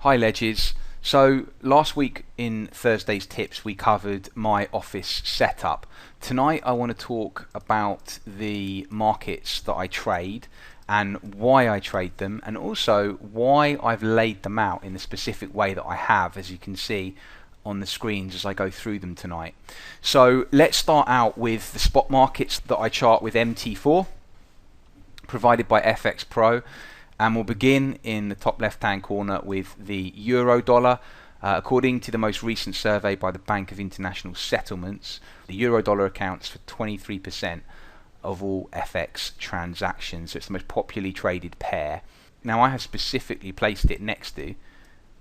Hi Ledges. So last week in Thursday's tips we covered my office setup. Tonight I want to talk about the markets that I trade and why I trade them, and also why I've laid them out in the specific way that I have, as you can see on the screens as I go through them tonight. So let's start out with the spot markets that I chart with MT4 provided by FX Pro. And we'll begin in the top left hand corner with the euro dollar. According to the most recent survey by the Bank of International Settlements, the euro dollar accounts for 23% of all FX transactions. So it's the most popularly traded pair. Now I have specifically placed it next to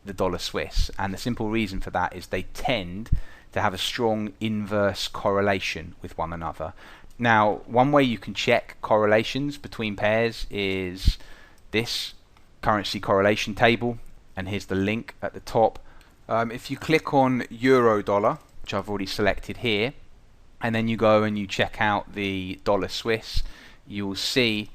the dollar Swiss, and the simple reason for that is they tend to have a strong inverse correlation with one another. Now, one way you can check correlations between pairs is this currency correlation table, and here's the link at the top. If you click on euro dollar, which I've already selected here, and then you go and you check out the dollar Swiss, you'll see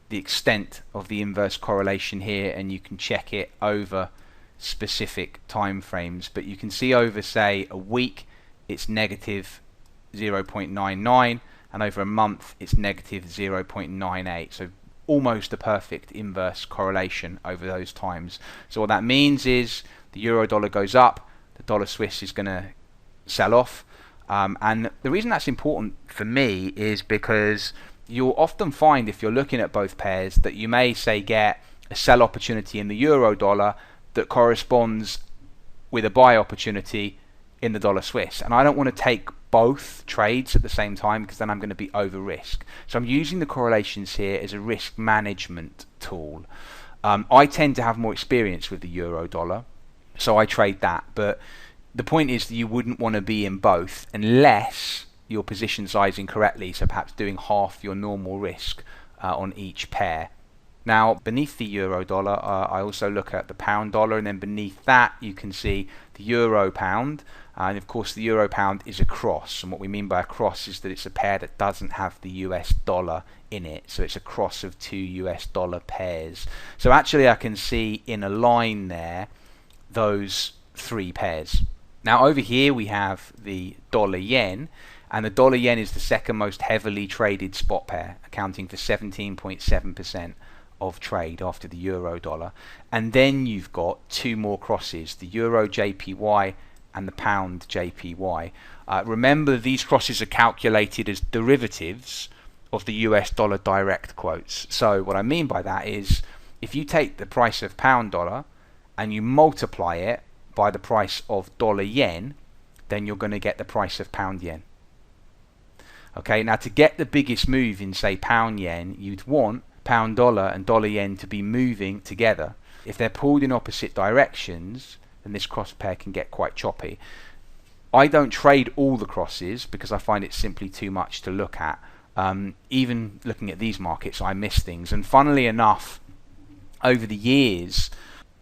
the extent of the inverse correlation here, and you can check it over specific time frames. But you can see over, say, a week it's negative 0.99, and over a month it's negative 0.98. So almost a perfect inverse correlation over those times. So what that means is the euro dollar goes up, the dollar Swiss is going to sell off. And the reason that's important for me is because you'll often find, if you're looking at both pairs, that you may say get a sell opportunity in the euro dollar that corresponds with a buy opportunity in the dollar Swiss, and I don't want to take both trades at the same time because then I'm going to be over risk. So I'm using the correlations here as a risk management tool. I tend to have more experience with the euro dollar, so I trade that, but the point is that you wouldn't want to be in both unless you're position sizing correctly, so perhaps doing half your normal risk on each pair. Now, beneath the euro dollar, I also look at the pound dollar, and then beneath that you can see the euro pound. And of course the euro pound is a cross, and what we mean by a cross is that it's a pair that doesn't have the US dollar in it, so it's a cross of two US dollar pairs. So actually I can see in a line there those three pairs. Now over here we have the dollar yen, and the dollar yen is the second most heavily traded spot pair, accounting for 17.7% of trade after the euro dollar. And then you've got two more crosses, the euro JPY and the pound JPY. Remember, these crosses are calculated as derivatives of the US dollar direct quotes. So what I mean by that is, if you take the price of pound dollar and you multiply it by the price of dollar yen, then you're going to get the price of pound yen. Okay, now to get the biggest move in, say, pound yen, you'd want pound dollar and dollar yen to be moving together. If they're pulled in opposite directions, then this cross pair can get quite choppy. I don't trade all the crosses because I find it simply too much to look at. Even looking at these markets, I miss things. And funnily enough, over the years,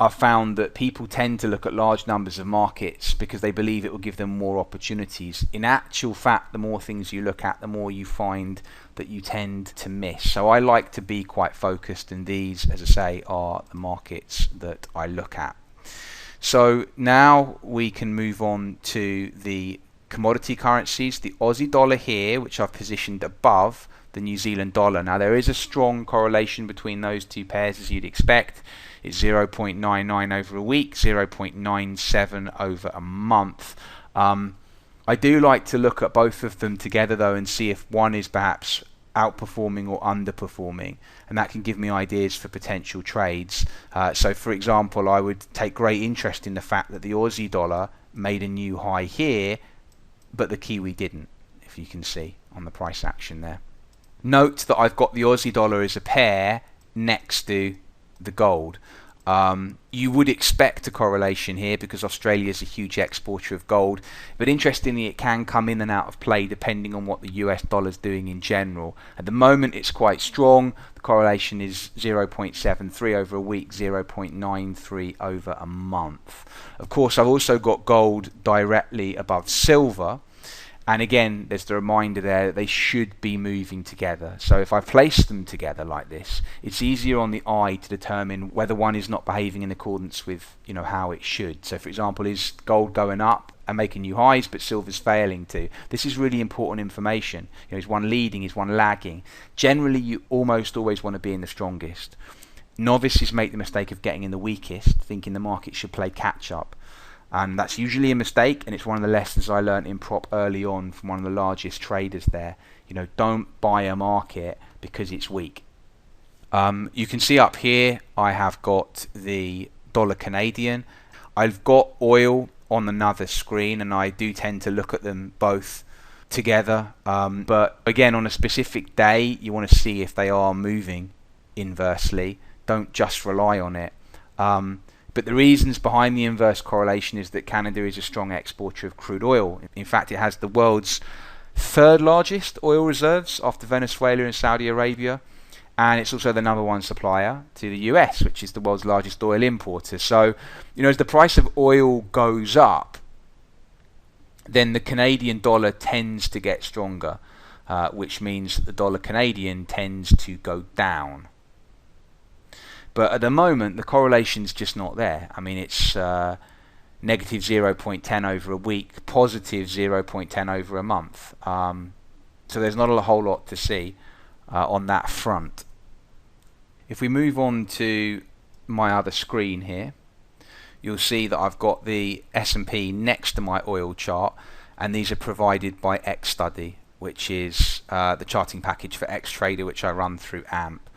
I've found that people tend to look at large numbers of markets because they believe it will give them more opportunities. In actual fact, the more things you look at, the more you find that you tend to miss. So I like to be quite focused, and these, as I say, are the markets that I look at. So now we can move on to the commodity currencies. The Aussie dollar here, which I've positioned above the New Zealand dollar. Now there is a strong correlation between those two pairs, as you'd expect. It's 0.99 over a week, 0.97 over a month. I do like to look at both of them together though and see if one is perhaps outperforming or underperforming, and that can give me ideas for potential trades. So for example, I would take great interest in the fact that the Aussie dollar made a new high here, but the Kiwi didn't, if you can see on the price action there. Note that I've got the Aussie dollar as a pair next to the gold. You would expect a correlation here because Australia is a huge exporter of gold, but interestingly it can come in and out of play depending on what the US dollar is doing in general. At the moment it's quite strong. The correlation is 0.73 over a week, 0.93 over a month. Of course, I've also got gold directly above silver, And again, there's the reminder there that they should be moving together. So if I place them together like this, it's easier on the eye to determine whether one is not behaving in accordance with, how it should. So for example, is gold going up and making new highs, but silver's failing to? This is really important information. Is one leading? Is one lagging? Generally, you almost always want to be in the strongest. Novices make the mistake of getting in the weakest, thinking the market should play catch up. And that's usually a mistake, and it's one of the lessons I learned in prop early on from one of the largest traders there. Don't buy a market because it's weak. You can see up here I have got the dollar Canadian. I've got oil on another screen, and I do tend to look at them both together. But again, on a specific day, you want to see if they are moving inversely. Don't just rely on it. But the reasons behind the inverse correlation is that Canada is a strong exporter of crude oil. In fact, it has the world's third largest oil reserves after Venezuela and Saudi Arabia, and it's also the number one supplier to the US, which is the world's largest oil importer. So, as the price of oil goes up, then the Canadian dollar tends to get stronger, which means that the dollar Canadian tends to go down. But at the moment, the correlation's just not there. I mean, it's negative 0.10 over a week, positive 0.10 over a month. So there's not a whole lot to see on that front. If we move on to my other screen here, you'll see that I've got the S&P next to my oil chart, and these are provided by XStudy, which is the charting package for XTrader, which I run through AMP.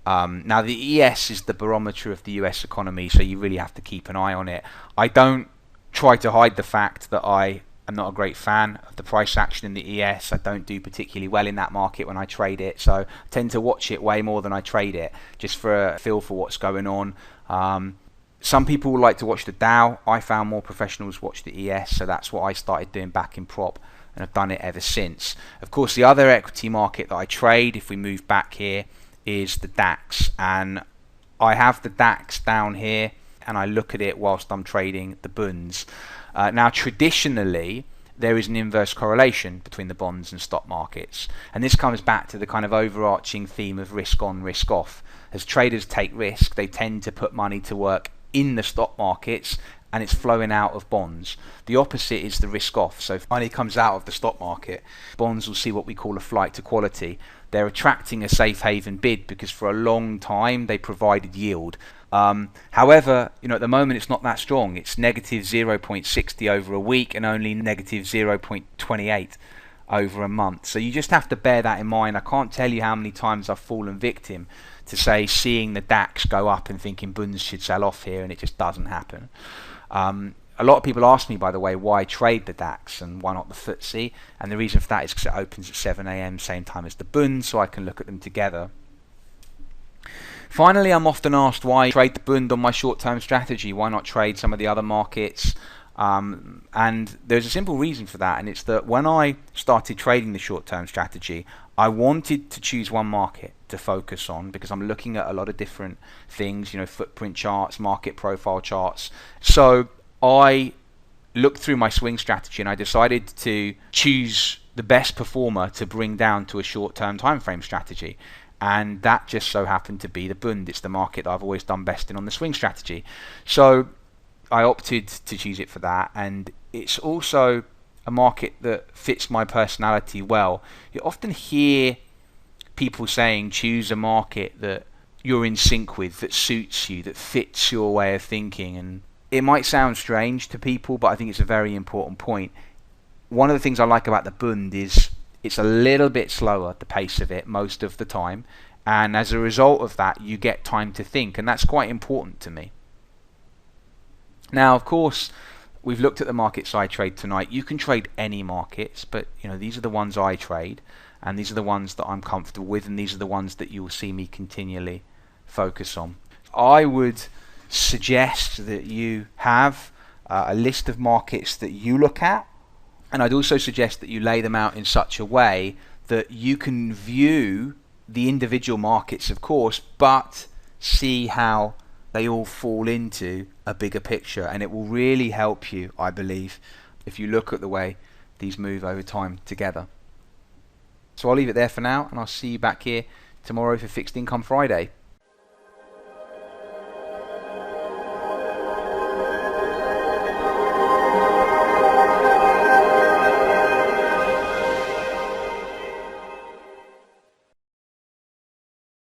Now the ES is the barometer of the US economy, so you really have to keep an eye on it. I don't try to hide the fact that I am not a great fan of the price action in the ES. I don't do particularly well in that market when I trade it, so I tend to watch it way more than I trade it, just for a feel for what's going on. Some people like to watch the Dow. I found more professionals watch the ES, so that's what I started doing back in prop, and I've done it ever since. Of course, the other equity market that I trade, if we move back here, is the DAX, and I have the DAX down here, and I look at it whilst I'm trading the bonds. Now traditionally there is an inverse correlation between the bonds and stock markets, and this comes back to the kind of overarching theme of risk on, risk off. As traders take risk, they tend to put money to work in the stock markets, and it's flowing out of bonds. The opposite is the risk off. So if money comes out of the stock market, bonds will see what we call a flight to quality. They're attracting a safe haven bid because for a long time they provided yield. However, at the moment it's not that strong. It's negative 0.60 over a week and only negative 0.28 over a month. So you just have to bear that in mind. I can't tell you how many times I've fallen victim to seeing the DAX go up and thinking bonds should sell off here, and it just doesn't happen. A lot of people ask me, by the way, why I trade the DAX and why not the FTSE, and the reason for that is because it opens at 7 AM same time as the bund, so I can look at them together. Finally, I'm often asked why I trade the bund on my short-term strategy. Why not trade some of the other markets? And there's a simple reason for that, and it's that when I started trading the short-term strategy, I wanted to choose one market to focus on because I'm looking at a lot of different things, footprint charts, market profile charts. So I looked through my swing strategy and I decided to choose the best performer to bring down to a short-term time frame strategy. And that just so happened to be the bund. It's the market that I've always done best in on the swing strategy. So I opted to choose it for that, and it's also a market that fits my personality well. You often hear people saying choose a market that you're in sync with, that suits you, that fits your way of thinking, and it might sound strange to people, but I think it's a very important point. One of the things I like about the bund is it's a little bit slower, the pace of it, most of the time, and as a result of that you get time to think, and that's quite important to me. Now, of course, we've looked at the markets I trade tonight. You can trade any markets, but these are the ones I trade, and these are the ones that I'm comfortable with, and these are the ones that you will see me continually focus on. I would suggest that you have a list of markets that you look at, and I'd also suggest that you lay them out in such a way that you can view the individual markets, of course, but see how they all fall into a bigger picture, and it will really help you, I believe, if you look at the way these move over time together. So I'll leave it there for now, and I'll see you back here tomorrow for Fixed Income Friday.